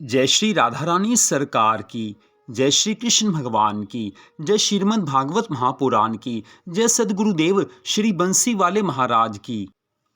जय श्री राधा रानी सरकार की। जय श्री कृष्ण भगवान की। जय श्रीमद् भागवत महापुराण की। जय सद्गुरुदेव श्री बंसी वाले महाराज की।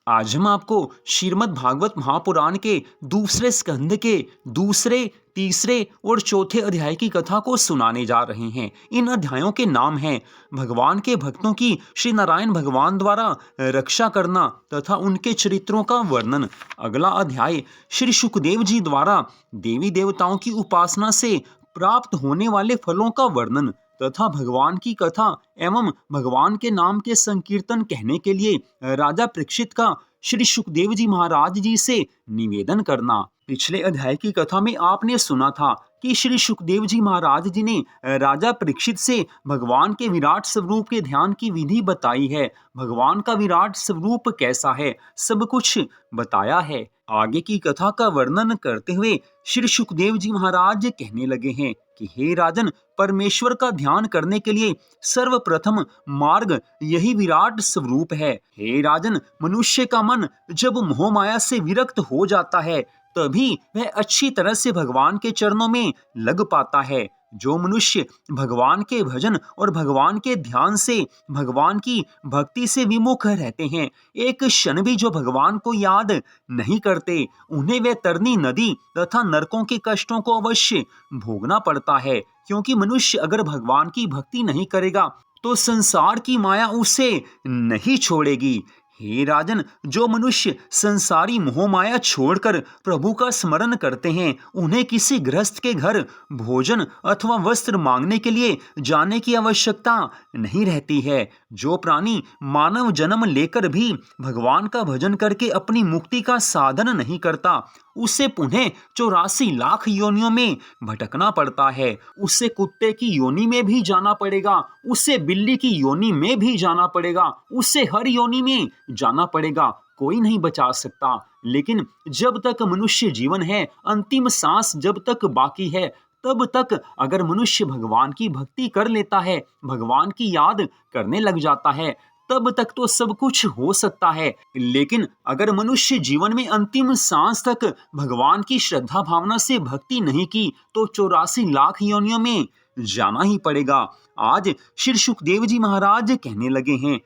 आज हम आपको श्रीमद् भागवत महापुराण के दूसरे स्कंध के दूसरे, तीसरे और चौथे अध्याय की कथा को सुनाने जा रहे हैं। इन अध्यायों के नाम हैं भगवान के भक्तों की श्री नारायण भगवान द्वारा रक्षा करना तथा उनके चरित्रों का वर्णन। अगला अध्याय श्री सुखदेव जी द्वारा देवी देवताओं की उपासना से प्राप्त होने वाले फलों का वर्णन तथा भगवान की कथा एवं भगवान के नाम के संकीर्तन कहने के लिए राजा परीक्षित का श्री सुखदेव जी महाराज जी से निवेदन करना। पिछले अध्याय की कथा में आपने सुना था कि श्री सुखदेव जी महाराज जी ने राजा परीक्षित से भगवान के विराट स्वरूप के ध्यान की विधि बताई है। भगवान का विराट स्वरूप कैसा है सब कुछ बताया है। आगे की कथा का वर्णन करते हुए श्री सुखदेव जी महाराज कहने लगे हैं कि हे राजन, परमेश्वर का ध्यान करने के लिए सर्वप्रथम मार्ग यही विराट स्वरूप है। हे राजन, मनुष्य का मन जब मोह माया से विरक्त हो जाता है तभी वह अच्छी तरह से भगवान के चरणों में लग पाता है। जो मनुष्य भगवान के भजन और भगवान के ध्यान से भगवान की भक्ति से विमुख रहते हैं, एक क्षण भी जो भगवान को याद नहीं करते, उन्हें वे तरनी नदी तथा नरकों के कष्टों को अवश्य भोगना पड़ता है। क्योंकि मनुष्य अगर भगवान की भक्ति नहीं करेगा तो संसार की माया उसे नहीं छोड़ेगी। हे राजन, जो मनुष्य संसारी मोह माया छोड़कर प्रभु का स्मरण करते हैं, उन्हें किसी गृहस्थ के घर भोजन अथवा वस्त्र मांगने के लिए जाने की आवश्यकता नहीं रहती है। जो प्राणी मानव जन्म लेकर भी भगवान का भजन करके अपनी मुक्ति का साधन नहीं करता, उसे पुनः 84 लाख योनियों में भटकना पड़ता है। उसे कुत्ते की योनि में भी जाना पड़ेगा, उसे बिल्ली की योनि में भी जाना पड़ेगा, उसे हर योनि में जाना पड़ेगा। कोई नहीं बचा सकता। लेकिन जब तक मनुष्य जीवन है, अंतिम सांस जब तक बाकी है, तब तक अगर मनुष्य भगवान की भक्ति कर लेता है, भगवान की याद करने लग जाता है, तब तक तो सब कुछ हो सकता है। लेकिन अगर मनुष्य जीवन में अंतिम सांस तक भगवान की श्रद्धा भावना से भक्ति नहीं की तो 84 लाख योनियों में जाना ही पड़ेगा। आज श्री सुखदेव जी महाराज कहने लगे हैं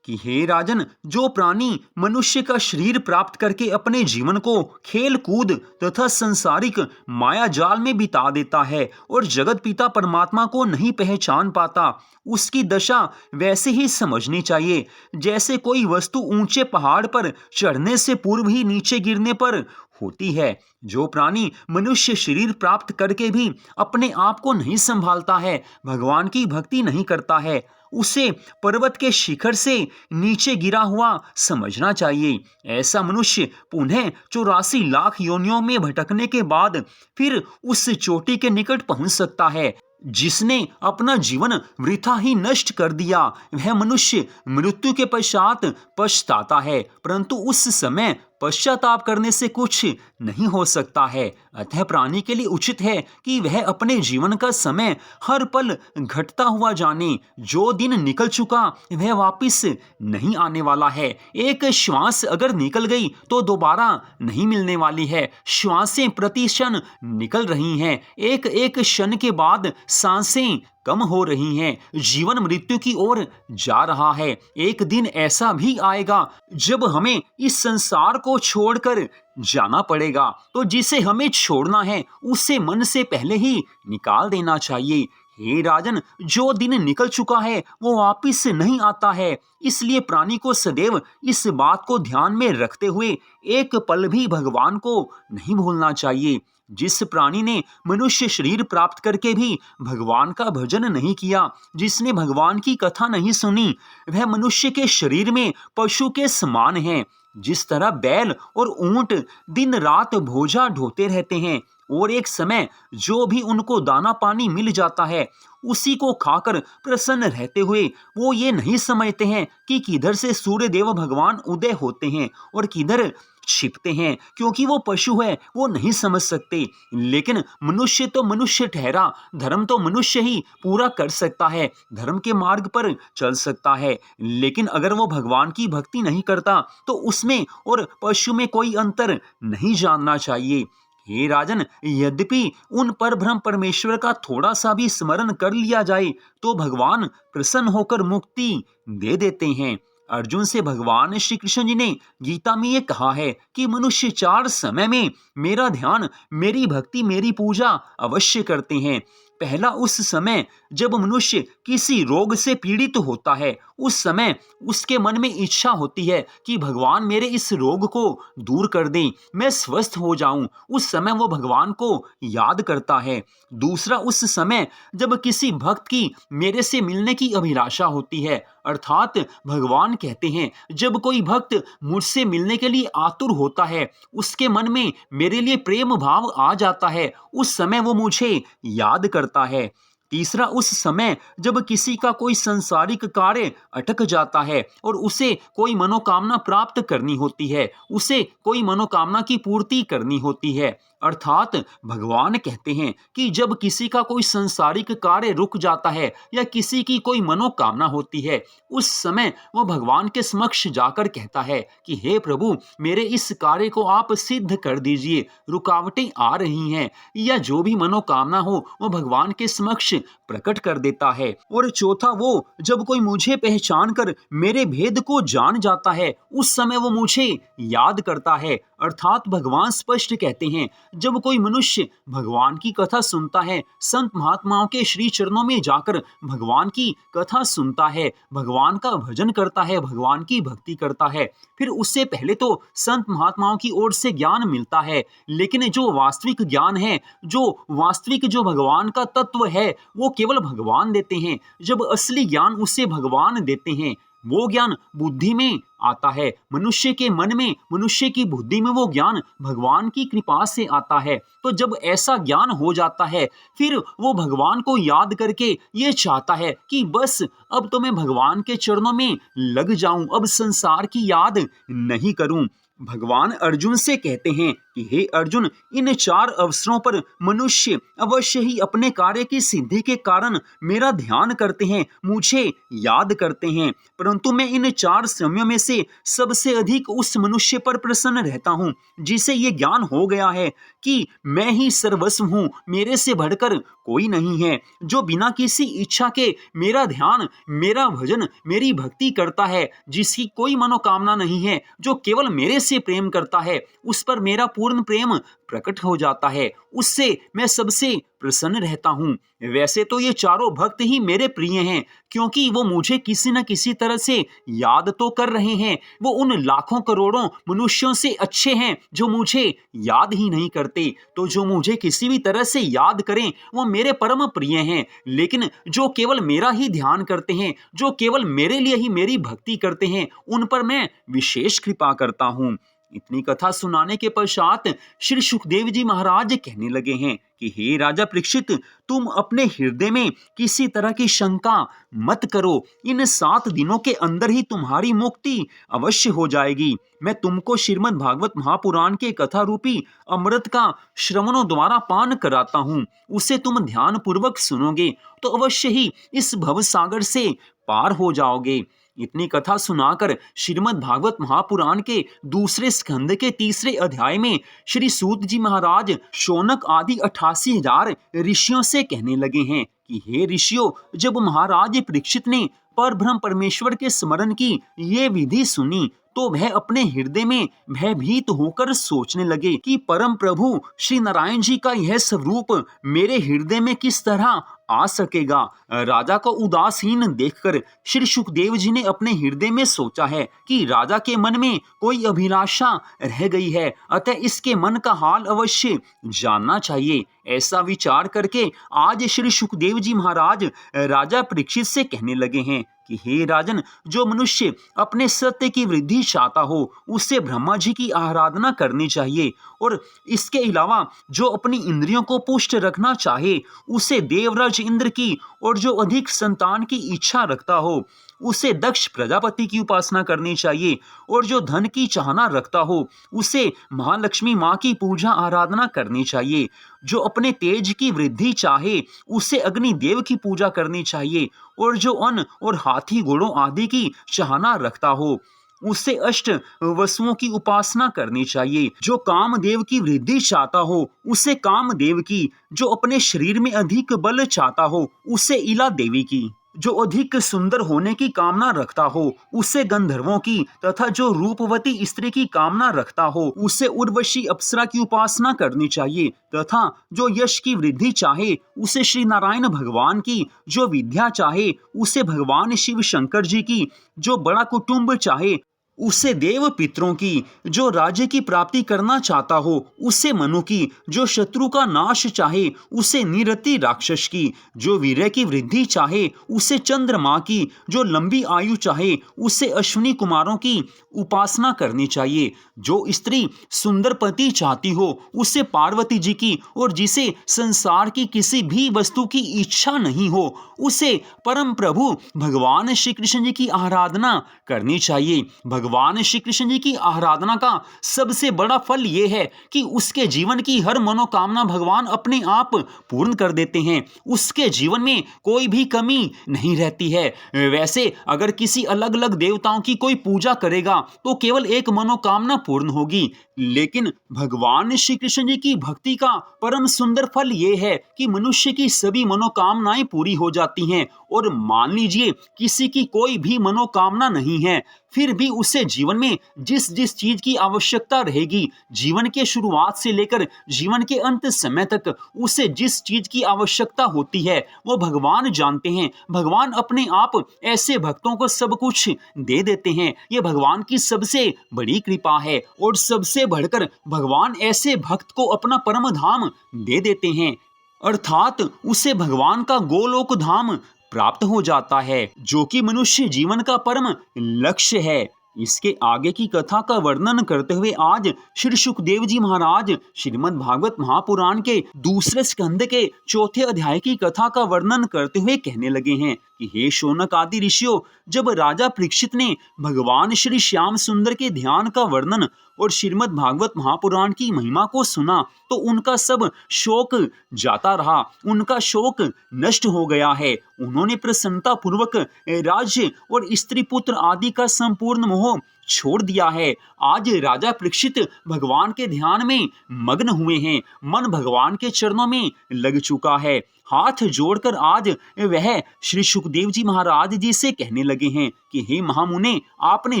कि हे राजन, जो प्राणी मनुष्य का शरीर प्राप्त करके अपने जीवन को खेल कूद तथा संसारिक माया जाल में बिता देता है और जगत पिता परमात्मा को नहीं पहचान पाता, उसकी दशा वैसे ही समझनी चाहिए जैसे कोई वस्तु ऊंचे पहाड़ पर चढ़ने से पूर्व ही नीचे गिरने पर होती है। जो प्राणी मनुष्य शरीर प्राप्त करके भी अपने आप को नहीं संभालता है, भगवान की भक्ति नहीं करता है, उसे पर्वत के शिखर से नीचे गिरा हुआ समझना चाहिए। ऐसा मनुष्य पुनः 84 लाख योनियों में भटकने के बाद फिर उस चोटी के निकट पहुंच सकता है। जिसने अपना जीवन वृथा ही नष्ट कर दिया, वह मनुष्य मृत्यु के पश्चात पछताता है, परंतु उस समय पश्चाताप करने से कुछ नहीं हो सकता है। अतः प्राणी के लिए उचित है कि वह अपने जीवन का समय हर पल घटता हुआ जाने। जो दिन निकल चुका वह वापस नहीं आने वाला है। एक श्वास अगर निकल गई तो दोबारा नहीं मिलने वाली है। श्वासें प्रति क्षण निकल रही हैं, एक एक क्षण के बाद सांसें कम हो रही हैं। जीवन मृत्यु की ओर जा रहा है। एक दिन ऐसा भी आएगा जब हमें इस संसार को छोड़कर जाना पड़ेगा, तो जिसे हमें छोड़ना है उसे मन से पहले ही निकाल देना चाहिए। हे राजन, जो दिन निकल चुका है वो वापिस नहीं आता है। इसलिए प्राणी को सदैव इस बात को ध्यान में रखते हुए एक पल भी भगवान को नहीं भूलना चाहिए। जिस प्राणी ने मनुष्य शरीर प्राप्त करके भी भगवान का भजन नहीं किया, जिसने भगवान की कथा नहीं सुनी, वह मनुष्य के शरीर में पशु के समान है। जिस तरह बैल और ऊंट दिन रात बोझा ढोते रहते हैं और एक समय जो भी उनको दाना पानी मिल जाता है उसी को खाकर प्रसन्न रहते हुए वो ये नहीं समझते हैं कि किधर से सूर्य देव भगवान उदय होते हैं और किधर छिपते हैं, क्योंकि वो पशु है, वो नहीं समझ सकते। लेकिन मनुष्य तो मनुष्य ठहरा, धर्म तो मनुष्य ही पूरा कर सकता है, धर्म के मार्ग पर चल सकता है। लेकिन अगर वो भगवान की भक्ति नहीं करता तो उसमें और पशु में कोई अंतर नहीं जानना चाहिए। हे राजन, यद्यपि उन पर ब्रह्म परमेश्वर का थोड़ा सा भी स्मरण कर लिया जाए तो भगवान प्रसन्न होकर मुक्ति दे देते हैं। अर्जुन से भगवान श्री कृष्ण जी ने गीता में ये कहा है कि मनुष्य 4 समय में मेरा ध्यान, मेरी भक्ति, मेरी पूजा अवश्य करते हैं। पहला उस समय जब मनुष्य किसी रोग से पीड़ित होता है, उस समय उसके मन में इच्छा होती है कि भगवान मेरे इस रोग को दूर कर दें, मैं स्वस्थ हो जाऊं। उस समय वो भगवान को याद करता है। दूसरा उस समय जब किसी भक्त की मेरे से मिलने की अभिलाषा होती है, अर्थात भगवान कहते हैं जब कोई भक्त मुझसे मिलने के लिए आतुर होता है, उसके मन में मेरे लिए प्रेम भाव आ जाता है, उस समय वो मुझे याद करता है। तीसरा उस समय जब किसी का कोई सांसारिक कार्य अटक जाता है और उसे कोई मनोकामना प्राप्त करनी होती है, उसे कोई मनोकामना की पूर्ति करनी होती है, अर्थात भगवान कहते हैं कि जब किसी का कोई सांसारिक कार्य रुक जाता है या किसी की कोई मनोकामना होती है, उस समय वह भगवान के समक्ष जाकर कहता है कि हे प्रभु, मेरे इस कार्य को आप सिद्ध कर दीजिए, रुकावटें आ रही हैं, या जो भी मनोकामना हो वह भगवान के समक्ष प्रकट कर देता है। और चौथा वो जब कोई मुझे पहचान कर मेरे भेद को जान जाता है, उस समय वो मुझे याद करता है, अर्थात भगवान स्पष्ट कहते हैं जब कोई मनुष्य भगवान की कथा सुनता है, संत महात्माओं के श्री चरणों में जाकर भगवान की कथा सुनता है, भगवान का भजन करता है, भगवान की भक्ति करता है, फिर उससे पहले तो संत महात्माओं की ओर से ज्ञान मिलता है, लेकिन जो वास्तविक ज्ञान है, जो भगवान का तत्व है, वो केवल भगवान देते हैं। जब असली ज्ञान उसे भगवान देते हैं, वो ज्ञान बुद्धि में आता है, मनुष्य के मन में, मनुष्य की बुद्धि में वो ज्ञान भगवान की कृपा से आता है। तो जब ऐसा ज्ञान हो जाता है, फिर वो भगवान को याद करके ये चाहता है कि बस अब तो मैं भगवान के चरणों में लग जाऊं, अब संसार की याद नहीं करूं। भगवान अर्जुन से कहते हैं कि हे अर्जुन, इन 4 अवसरों पर मनुष्य अवश्य ही अपने कार्य की सिद्धि के कारण मेरा ध्यान करते हैं, मुझे याद करते हैं, परंतु मैं इन 4 समयों में से सबसे अधिक उस मनुष्य पर प्रसन्न रहता हूँ जिसे ये ज्ञान हो गया है कि मैं ही सर्वस्व हूँ, मेरे से बढ़कर कोई नहीं है, जो बिना किसी इच्छा के मेरा ध्यान, मेरा भजन, मेरी भक्ति करता है, जिसकी कोई मनोकामना नहीं है, जो केवल मेरे से प्रेम करता है, उस पर मेरा पूर्ण प्रेम प्रकट हो जाता है, उससे मैं सबसे प्रसन्न रहता हूँ। वैसे तो ये चारों भक्त ही मेरे प्रिय हैं, क्योंकि वो मुझे किसी न किसी तरह से याद तो कर रहे हैं। वो उन लाखों करोड़ों मनुष्यों से अच्छे हैं जो मुझे याद ही नहीं करते। तो जो मुझे किसी भी तरह से याद करें वो मेरे परम प्रिय हैं, लेकिन जो केवल मेरा ही ध्यान करते हैं, जो केवल मेरे लिए ही मेरी भक्ति करते हैं, उन पर मैं विशेष कृपा करता हूँ। इतनी कथा सुनाने के पश्चात श्री सुखदेव जी महाराज कहने लगे हैं कि हे राजा परीक्षित, तुम अपने हृदय में किसी तरह की शंका मत करो, इन 7 दिनों के अंदर ही तुम्हारी मुक्ति अवश्य हो जाएगी। मैं तुमको श्रीमद् भागवत महापुराण के कथा रूपी अमृत का श्रवणों द्वारा पान कराता हूँ, उसे तुम ध्यान पूर्वक सुनोगे तो अवश्य ही इस भवसागर से पार हो जाओगे। इतनी कथा सुनाकर श्रीमद् भागवत महापुराण के दूसरे स्कंद के 3रे अध्याय में श्री सूत जी महाराज शौनक आदि 88,000 ऋषियों से कहने लगे हैं कि हे ऋषियों, जब महाराज परीक्षित ने पर ब्रह्म परमेश्वर के स्मरण की ये विधि सुनी तो वह अपने हृदय में भयभीत होकर सोचने लगे कि परम प्रभु श्री नारायण जी का यह स्वरूप मेरे हृदय में किस तरह आ सकेगा। राजा को उदासीन देखकर श्री सुखदेव जी ने अपने हृदय में सोचा है कि राजा के मन में कोई अभिलाषा रह गई है, अतः इसके मन का हाल अवश्य जानना चाहिए। ऐसा विचार करके आज श्री सुखदेव जी महाराज राजा परीक्षित से कहने लगे हैं कि हे राजन, जो मनुष्य अपने सत्य की वृद्धि चाहता हो उसे ब्रह्मा जी की आराधना करनी चाहिए, और इसके अलावा जो अपनी इंद्रियों को पुष्ट रखना चाहे उसे देवराज इंद्र की, और जो अधिक संतान की इच्छा रखता हो उसे दक्ष प्रजापति की उपासना करनी चाहिए, और जो धन की चाहना रखता हो उसे महालक्ष्मी माँ की पूजा आराधना करनी चाहिए। जो अपने तेज की वृद्धि चाहे उसे अग्नि देव की पूजा करनी चाहिए, और जो अन्न और हाथी घोड़ों आदि की चाहना रखता हो उसे अष्ट वसुओं की उपासना करनी चाहिए। जो कामदेव की वृद्धि चाहता हो उसे कामदेव की, जो अपने शरीर में अधिक बल चाहता हो उसे इला देवी की, जो अधिक सुंदर होने की कामना रखता हो उसे गंधर्वों की, तथा जो रूपवती स्त्री की कामना रखता हो उसे उर्वशी अप्सरा की उपासना करनी चाहिए, तथा जो यश की वृद्धि चाहे उसे श्री नारायण भगवान की, जो विद्या चाहे उसे भगवान शिव शंकर जी की, जो बड़ा कुटुंब चाहे उसे देव पितरों की, जो राज्य की प्राप्ति करना चाहता हो उसे मनु की, जो शत्रु का नाश चाहे उसे निरति राक्षस की, जो वीर्य की वृद्धि चाहे उसे चंद्रमा की, जो लंबी आयु चाहे उसे अश्विनी कुमारों की उपासना करनी चाहिए। जो स्त्री सुंदर पति चाहती हो उसे पार्वती जी की, और जिसे संसार की किसी भी वस्तु की इच्छा नहीं हो उसे परम प्रभु भगवान श्री कृष्ण जी की आराधना करनी चाहिए। भगवान श्री कृष्ण जी की आराधना का सबसे बड़ा फल यह है कि उसके जीवन की हर मनोकामना भगवान अपने आप पूर्ण कर देते हैं। उसके जीवन में कोई भी कमी नहीं रहती है। वैसे अगर किसी अलग अलग देवताओं की कोई पूजा करेगा तो केवल एक मनोकामना पूर्ण होगी, लेकिन भगवान श्री कृष्ण जी की भक्ति का परम सुंदर फल यह है कि मनुष्य की सभी मनोकामनाएं पूरी हो जाती हैं। और मान लीजिए किसी की कोई भी मनोकामना नहीं है, फिर भी उसे जीवन में जिस जिस चीज की आवश्यकता रहेगी, जीवन के शुरुआत से लेकर जीवन के अंत समय तक उसे जिस चीज की आवश्यकता होती है वो भगवान जानते हैं। भगवान अपने आप ऐसे भक्तों को सब कुछ दे देते हैं। ये भगवान की सबसे बड़ी कृपा है, और सबसे बढ़कर भगवान ऐसे भक्त को अपना परम धाम दे देते हैं, अर्थात उसे भगवान का गोलोक धाम प्राप्त हो जाता है, जो कि मनुष्य जीवन का परम लक्ष्य है। इसके आगे की कथा का वर्णन करते हुए आज श्री सुखदेव जी महाराज श्रीमद् भागवत महापुराण के दूसरे स्कंद के चौथे अध्याय की कथा का वर्णन करते हुए कहने लगे हैं कि हे शौनक आदि ऋषियों, जब राजा परीक्षित ने भगवान श्री श्याम सुंदर के ध्यान का वर्णन और श्रीमद् भागवत महापुराण की महिमा को सुना तो उनका सब शोक जाता रहा, उनका शोक नष्ट हो गया है। उन्होंने प्रसन्नता पूर्वक राज्य और स्त्री पुत्र आदि का संपूर्ण मोह छोड़ दिया है। आज राजा परीक्षित भगवान के ध्यान में मग्न हुए हैं, मन भगवान के चरणों में लग चुका है। हाथ जोड़कर आज वह श्री सुखदेव जी महाराज जी से कहने लगे हैं कि हे महामुने, आपने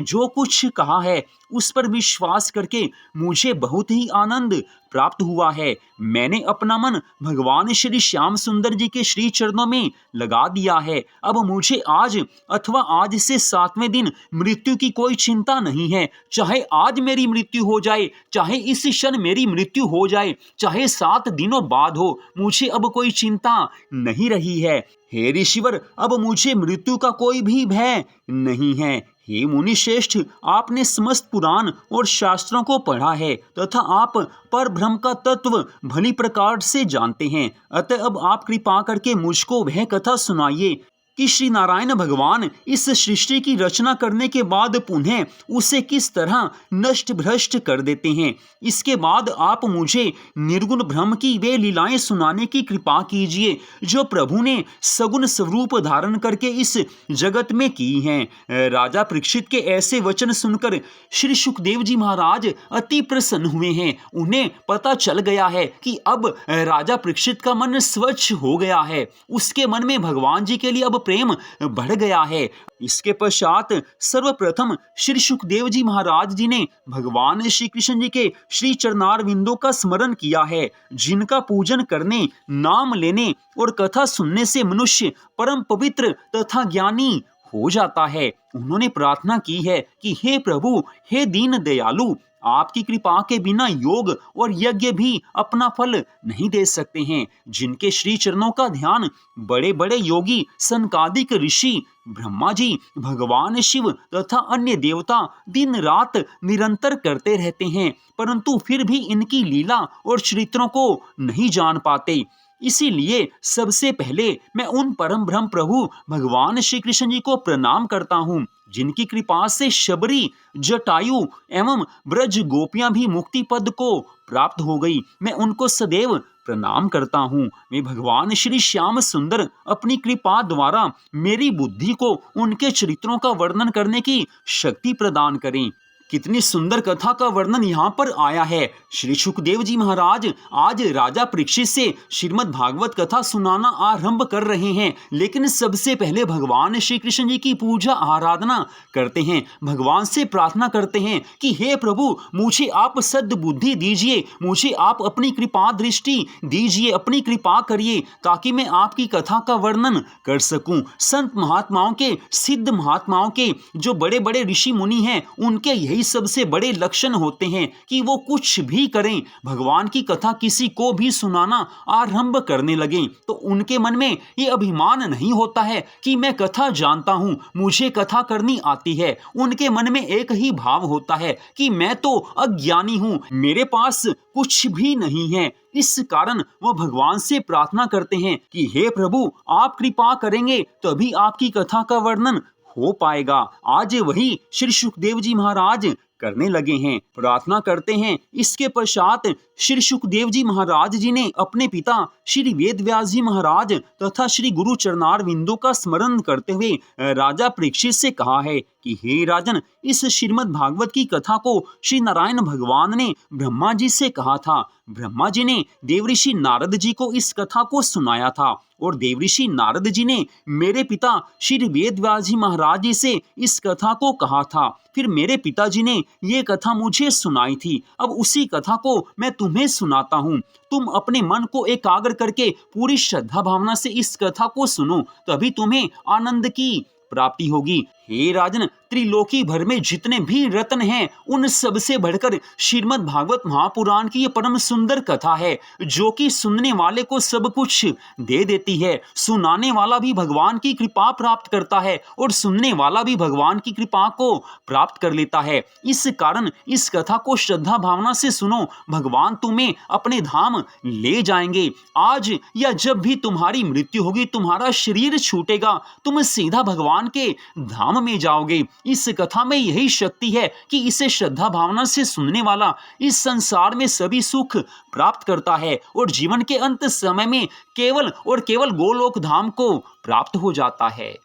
जो कुछ कहा है उस पर विश्वास करके मुझे बहुत ही आनंद प्राप्त हुआ है। मैंने अपना मन भगवान श्री श्याम सुंदर जी के श्री चरणों में लगा दिया है। अब मुझे आज अथवा आज से 7वें दिन मृत्यु की कोई चिंता नहीं है। चाहे आज मेरी मृत्यु हो जाए, चाहे इस क्षण मेरी मृत्यु हो जाए, चाहे 7 दिनों बाद हो, मुझे अब कोई चिंता नहीं रही है। हे ऋषिवर, अब मुझे मृत्यु का कोई भी भय नहीं है। हे मुनि श्रेष्ठ, आपने समस्त पुराण और शास्त्रों को पढ़ा है तथा आप पर ब्रह्म का तत्व भली प्रकार से जानते हैं। अतः अब आप कृपा करके मुझको वह कथा सुनाइए कि श्री नारायण भगवान इस सृष्टि की रचना करने के बाद पुनः उसे किस तरह नष्ट भ्रष्ट कर देते हैं। इसके बाद आप मुझे निर्गुण ब्रह्म की वे लीलाएं सुनाने की कृपा कीजिए जो प्रभु ने सगुण स्वरूप धारण करके इस जगत में की हैं। राजा परीक्षित के ऐसे वचन सुनकर श्री सुखदेव जी महाराज अति प्रसन्न हुए हैं। उन्हें पता चल गया है कि अब राजा परीक्षित का मन स्वच्छ हो गया है, उसके मन में भगवान जी के लिए अब प्रेम बढ़ गया है। इसके पश्चात सर्वप्रथम श्री सुखदेव जी महाराज जी ने भगवान श्री कृष्ण जी के श्री चरणार विंदों का स्मरण किया है, जिनका पूजन करने, नाम लेने और कथा सुनने से मनुष्य परम पवित्र तथा ज्ञानी हो जाता है। उन्होंने प्रार्थना की है कि हे प्रभु, हे दीन दयालु, आपकी कृपा के बिना योग और यज्ञ भी अपना फल नहीं दे सकते हैं। जिनके श्री चरणों का ध्यान बड़े बड़े योगी, सनकादिक ऋषि, ब्रह्मा जी, भगवान शिव तथा अन्य देवता दिन रात निरंतर करते रहते हैं, परंतु फिर भी इनकी लीला और चरित्रों को नहीं जान पाते। इसीलिए सबसे पहले मैं उन परम ब्रह्म प्रभु भगवान श्री कृष्ण जी को प्रणाम करता हूँ, जिनकी कृपा से शबरी, जटायु एवं ब्रज गोपियां भी मुक्ति पद को प्राप्त हो गई। मैं उनको सदैव प्रणाम करता हूँ वे भगवान श्री श्याम सुंदर अपनी कृपा द्वारा मेरी बुद्धि को उनके चरित्रों का वर्णन करने की शक्ति प्रदान करें। कितनी सुंदर कथा का वर्णन यहाँ पर आया है। श्री सुखदेव जी महाराज आज राजा परीक्षित से श्रीमद् भागवत कथा सुनाना आरंभ कर रहे हैं, लेकिन सबसे पहले भगवान श्री कृष्ण जी की पूजा आराधना करते हैं। भगवान से प्रार्थना करते हैं कि हे प्रभु, मुझे आप सद्बुद्धि दीजिए, मुझे आप अपनी कृपा दृष्टि दीजिए, अपनी कृपा करिए ताकि मैं आपकी कथा का वर्णन कर सकूं। संत महात्माओं के, सिद्ध महात्माओं के, जो बड़े बड़े ऋषि मुनि हैं, उनके यही सबसे बड़े लक्षण होते हैं कि वो कुछ भी करें, भगवान की कथा किसी को भी सुनाना आरंभ करने लगें तो उनके मन में ये अभिमान नहीं होता है कि मैं कथा जानता हूं, मुझे कथा करनी आती है। उनके मन में एक ही भाव होता है कि मैं तो अज्ञानी हूं, मेरे पास कुछ भी नहीं है। इस कारण वह भगवान से प्रार्थना करते हैं कि हे प्रभु, आप कृपा करेंगे तभी आपकी कथा का वर्णन हो पाएगा। आज वही श्री सुखदेव जी महाराज करने लगे हैं, प्रार्थना करते हैं। इसके पश्चात श्री सुखदेव जी महाराज जी ने अपने पिता श्री वेद व्यास जी महाराज तथा श्री गुरु चरणारविंदों का स्मरण करते हुए राजा परीक्षित से कहा है कि हे राजन, इस श्रीमद् भागवत की कथा को श्री नारायण भगवान ने ब्रह्मा जी से कहा था। ब्रह्मा जी ने देवऋषि नारद जी को इस कथा को सुनाया था और देवऋषि नारद जी ने मेरे पिता श्री वेद व्यास जी महाराज जी से इस कथा को कहा था। फिर मेरे पिताजी ने ये कथा मुझे सुनाई थी। अब उसी कथा को मैं तुम्हें सुनाता हूँ। तुम अपने मन को एकाग्र करके पूरी श्रद्धा भावना से इस कथा को सुनो, तभी तुम्हें आनंद की प्राप्ति होगी। हे राजन, त्रिलोकी भर में जितने भी रत्न हैं, उन सब से बढ़कर श्रीमद् भागवत महापुराण की ये परम सुंदर कथा है, जो कि सुनने वाले को सब कुछ दे देती है। सुनाने वाला भी भगवान की कृपा प्राप्त करता है और सुनने वाला भी भगवान की कृपा को प्राप्त कर लेता है। इस कारण इस कथा को श्रद्धा भावना से सुनो, भगवान तुम्हें अपने धाम ले जाएंगे। आज या जब भी तुम्हारी मृत्यु होगी, तुम्हारा शरीर छूटेगा, तुम सीधा भगवान के धाम में जाओगे। इस कथा में यही शक्ति है कि इसे श्रद्धा भावना से सुनने वाला इस संसार में सभी सुख प्राप्त करता है और जीवन के अंत समय में केवल और केवल गोलोक धाम को प्राप्त हो जाता है।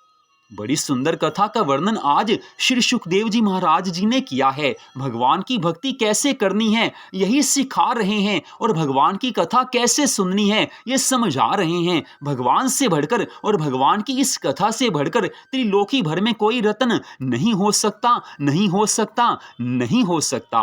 बड़ी सुंदर कथा का वर्णन आज श्री सुखदेव जी महाराज जी ने किया है। भगवान की भक्ति कैसे करनी है यही सिखा रहे हैं और भगवान की कथा कैसे सुननी है ये समझा रहे हैं। भगवान से बढ़कर और भगवान की इस कथा से बढ़कर त्रिलोकी भर में कोई रत्न नहीं हो सकता, नहीं हो सकता, नहीं हो सकता।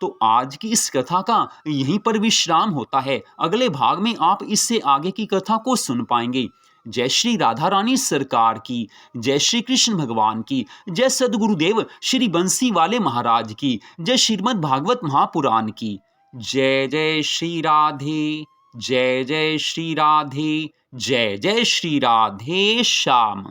तो आज की इस कथा का यहीं पर विश्राम होता है। अगले भाग में आप इससे आगे की कथा को सुन पाएंगे। जय श्री राधा रानी सरकार की, जय श्री कृष्ण भगवान की, जय सदगुरुदेव श्री बंसी वाले महाराज की, जय श्रीमद् भागवत महापुराण की। जय जय श्री राधे, जय जय श्री राधे, जय जय श्री राधे श्याम।